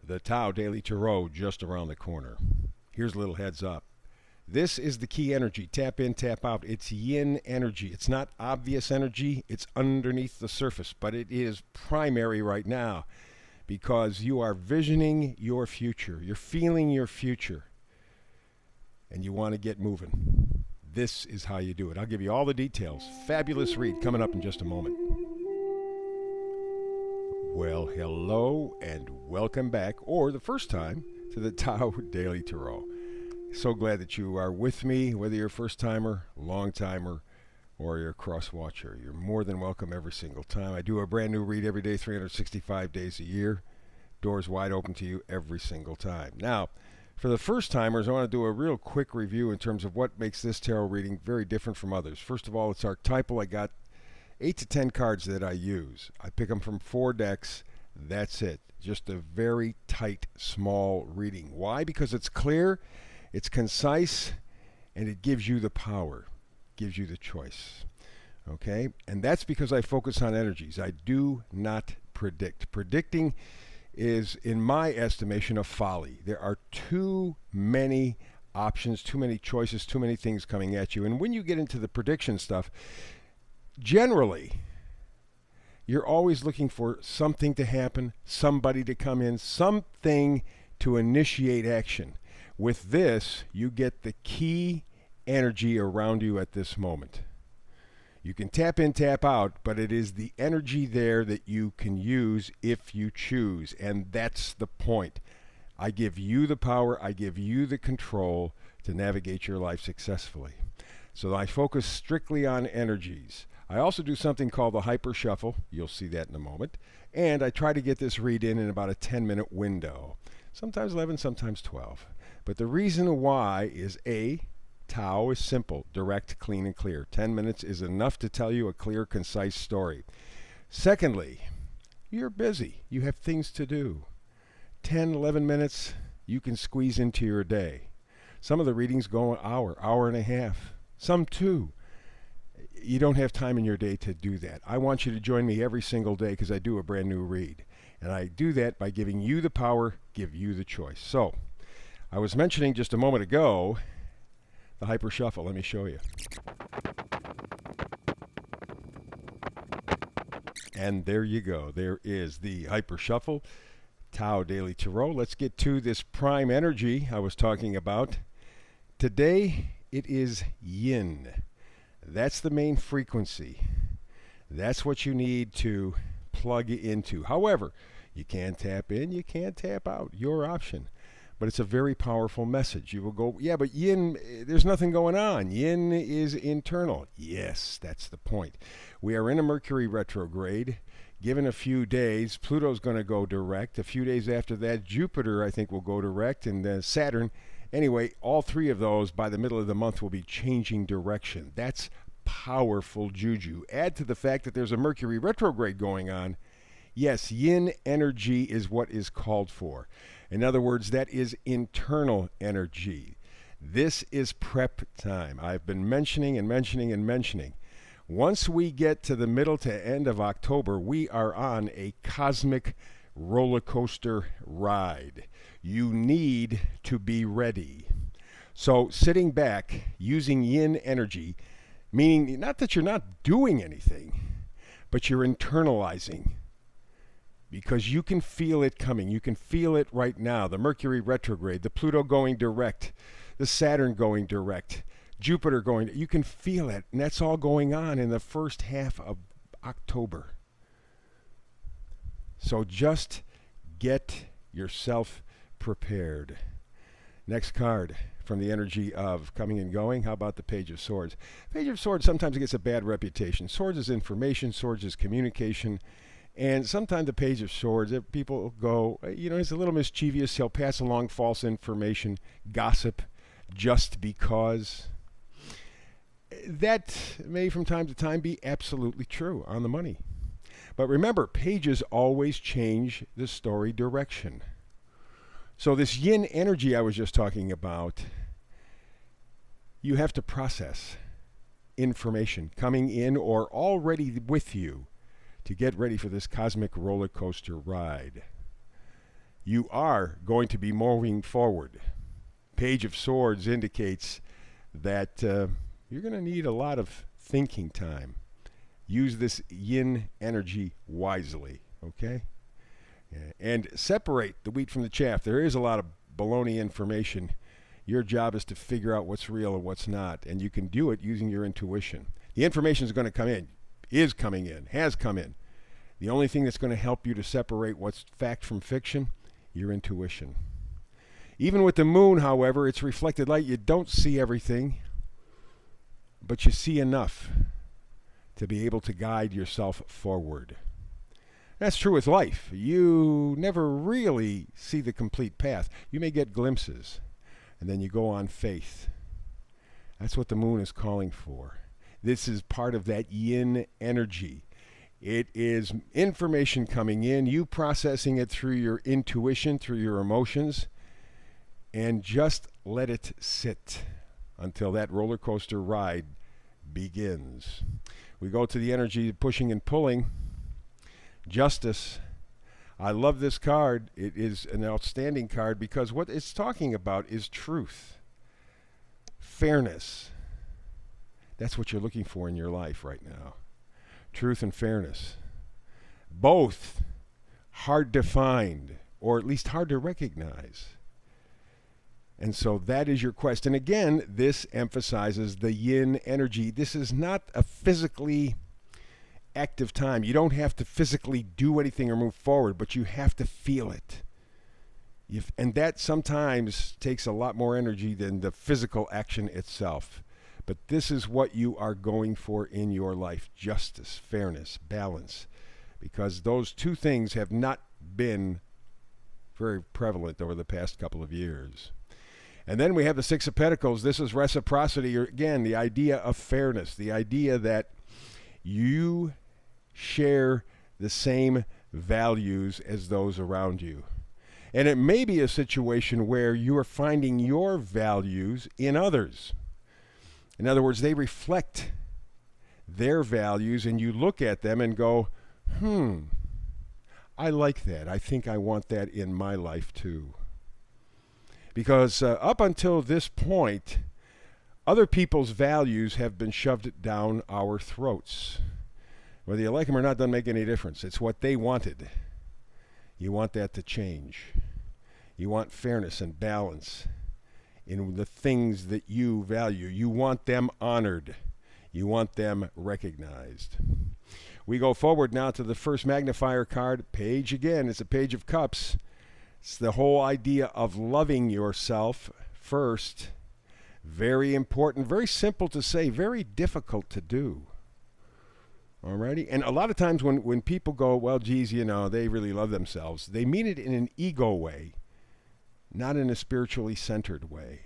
The Tao Daily Tarot just around the corner. Here's a little heads up. This is the key energy. Tap in, tap out. It's yin energy. It's not obvious energy. It's underneath the surface, but it is primary right now because you are visioning your future. You're feeling your future, and you want to get moving. This is how you do it. I'll give you all the details. Fabulous read coming up in just a moment. Well, hello and welcome back, or the first time, to the Tao Daily Tarot. So glad that you are with me, whether you're a first-timer, long-timer, or you're a cross-watcher. You're more than welcome every single time. I do a brand new read every day, 365 days a year. Doors wide open to you every single time. Now, for the first-timers, I want to do a real quick review in terms of what makes this tarot reading very different from others. First of all, it's archetypal. I got 8 to 10 cards that I use. I pick them from 4 decks. That's it. Just a very tight, small reading. Why? Because it's clear, it's concise, and it gives you the power, gives you the choice. Okay? And that's because I focus on energies. I do not predict. Predicting is, in my estimation, a folly. There are too many options, too many choices, too many things coming at you. And when you get into the prediction stuff, generally, you're always looking for something to happen, somebody to come in, something to initiate action. With this, you get the key energy around you at this moment. You can tap in, tap out, but it is the energy there that you can use if you choose, and that's the point. I give you the power, I give you the control to navigate your life successfully. So I focus strictly on energies. I also do something called the hyper shuffle. You'll see that in a moment. And I try to get this read in about a 10-minute window. Sometimes 11, sometimes 12. But the reason why is A, Tao is simple, direct, clean, and clear. 10 minutes is enough to tell you a clear, concise story. Secondly, you're busy. You have things to do. 10, 11 minutes, you can squeeze into your day. Some of the readings go an hour, hour and a half. Some 2. You don't have time in your day to do that. I want you to join me every single day because I do a brand new read. And I do that by giving you the power, give you the choice. So, I was mentioning just a moment ago the hyper shuffle. Let me show you. And there you go. There is the hyper shuffle, Tao Daily Tarot. Let's get to this prime energy I was talking about. Today, it is yin. That's the main frequency. That's what you need to plug into. However, you can tap in, you can tap out. Your option. But it's a very powerful message. You will go, yeah, but yin, there's nothing going on. Yin is internal. Yes, that's the point. We are in a Mercury retrograde. Given a few days, Pluto's going to go direct. A few days after that, Jupiter, I think, will go direct, and Saturn. Anyway, all 3 of those by the middle of the month will be changing direction. That's powerful juju. Add to the fact that there's a Mercury retrograde going on. Yes, yin energy is what is called for. In other words, that is internal energy. This is prep time. I've been mentioning and mentioning and mentioning. Once we get to the middle to end of October, we are on a cosmic rollercoaster ride. You need to be ready. So sitting back, using yin energy, meaning not that you're not doing anything, but you're internalizing. Because you can feel it coming. You can feel it right now. The Mercury retrograde, the Pluto going direct, the Saturn going direct, Jupiter going, you can feel it. And that's all going on in the first half of October. So just get yourself prepared. Next card from the energy of coming and going. How about the Page of Swords? Page of Swords sometimes gets a bad reputation. Swords is information. Swords is communication. And sometimes the Page of Swords, people go, he's a little mischievous. He'll pass along false information, gossip, just because. That may from time to time be absolutely true, on the money. But remember, pages always change the story direction. So this yin energy I was just talking about, you have to process information coming in or already with you to get ready for this cosmic roller coaster ride. you are going to be moving forward. Page of Swords indicates that you're going to need a lot of thinking time. Use this yin energy wisely, okay? And separate the wheat from the chaff. There is a lot of baloney information. Your job is to figure out what's real and what's not, and you can do it using your intuition. The information is going to come in, is coming in, has come in. The only thing that's going to help you to separate what's fact from fiction, your intuition. Even with the moon, however, it's reflected light. You don't see everything, but you see enough to be able to guide yourself forward. That's true with life. You never really see the complete path. You may get glimpses, and then you go on faith. That's what the moon is calling for. This is part of that yin energy. It is information coming in, you processing it through your intuition, through your emotions, and just let it sit until that roller coaster ride begins. We go to the energy of pushing and pulling. Justice. I love this card. It is an outstanding card because what it's talking about is truth, fairness. That's what you're looking for in your life right now. Truth and fairness. Both hard to find, or at least hard to recognize. And so that is your quest. And again, this emphasizes the yin energy. This is not a physically active time. You don't have to physically do anything or move forward, but you have to feel it. And that sometimes takes a lot more energy than the physical action itself. But this is what you are going for in your life: justice, fairness, balance. Because those two things have not been very prevalent over the past couple of years. And then we have the Six of Pentacles. This is reciprocity, or again, the idea of fairness, the idea that you share the same values as those around you. And it may be a situation where you are finding your values in others. In other words, they reflect their values, and you look at them and go, I like that. I think I want that in my life too. Because up until this point, other people's values have been shoved down our throats. Whether you like them or not doesn't make any difference. It's what they wanted. You want that to change. You want fairness and balance in the things that you value. You want them honored. You want them recognized. We go forward now to the first magnifier card. Page again. It's a Page of Cups. It's the whole idea of loving yourself first. Very important, very simple to say, very difficult to do. Alrighty? And a lot of times when people go, well, geez, they really love themselves, they mean it in an ego way, not in a spiritually centered way.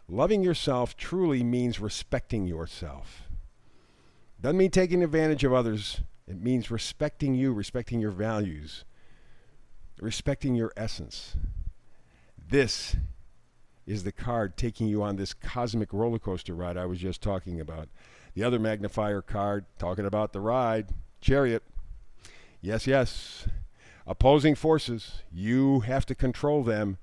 Loving yourself truly means respecting yourself. Doesn't mean taking advantage of others. It means respecting you, respecting your values, respecting your essence. This is the card taking you on this cosmic roller coaster ride I was just talking about. The other magnifier card, talking about the ride, Chariot. Yes. Opposing forces. You have to control them.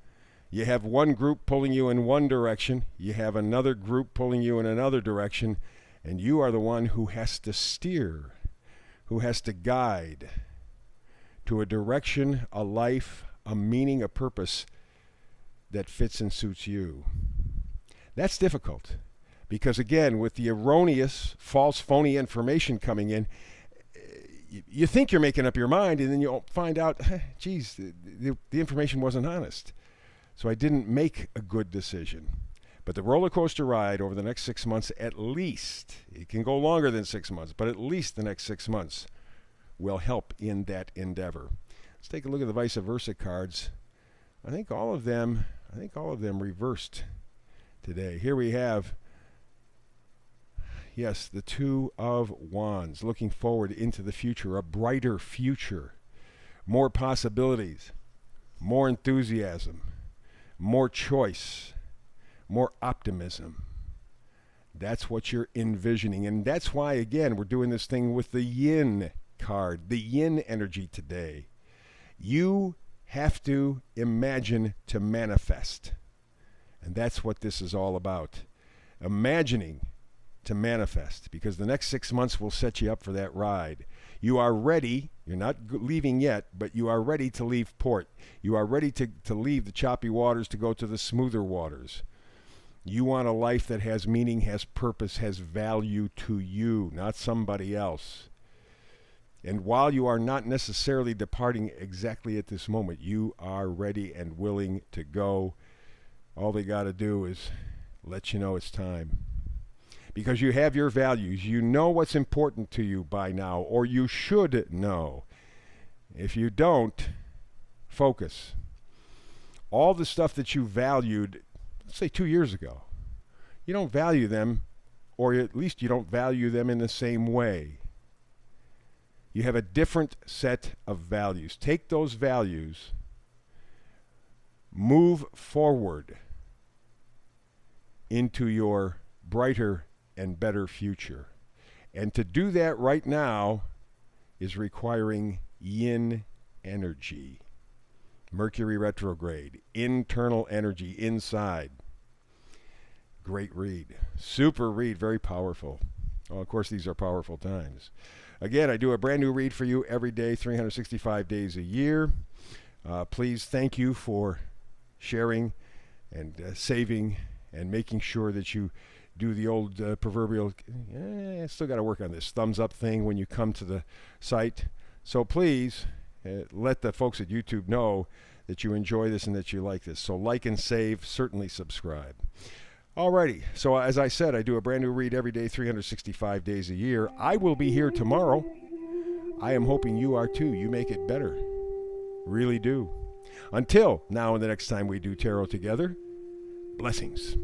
You have one group pulling you in one direction. You have another group pulling you in another direction. And you are the one who has to steer, who has to guide to a direction, a life, a meaning, a purpose that fits and suits you. That's difficult because, again, with the erroneous, false, phony information coming in, you think you're making up your mind, and then you find out, geez, the information wasn't honest. So I didn't make a good decision. But the roller coaster ride over the next 6 months, at least, it can go longer than 6 months, but at least the next 6 months will help in that endeavor. Let's take a look at the vice versa cards. I think all of them reversed today. Here we have, yes, the Two of Wands, looking forward into the future, a brighter future, more possibilities, more enthusiasm, more choice, more optimism. That's what you're envisioning. And that's why, again, we're doing this thing with the yin card, the yin energy today. You have to imagine to manifest. And that's what this is all about. Imagining to manifest, because the next 6 months will set you up for that ride. You are ready. You're not leaving yet, but you are ready to leave port. You are ready to leave the choppy waters to go to the smoother waters. You want a life that has meaning, has purpose, has value to you, not somebody else. And while you are not necessarily departing exactly at this moment, you are ready and willing to go. All they got to do is let you know it's time. Because you have your values. You know what's important to you by now, or you should know. If you don't, focus. All the stuff that you valued, let's say 2 years ago, you don't value them, or at least you don't value them in the same way. You have a different set of values. Take those values, move forward into your brighter and better future. And to do that right now is requiring yin energy. Mercury retrograde, internal energy inside. Great read. Super read, very powerful. Oh, of course, these are powerful times. Again, I do a brand new read for you every day, 365 days a year. Please, thank you for sharing and saving and making sure that you do the old proverbial, still got to work on this, thumbs up thing when you come to the site. So please let the folks at YouTube know that you enjoy this and that you like this. So like and save, certainly subscribe. Alrighty, so as I said, I do a brand new read every day, 365 days a year. I will be here tomorrow. I am hoping you are too. You make it better. Really do. Until now and the next time we do tarot together, blessings.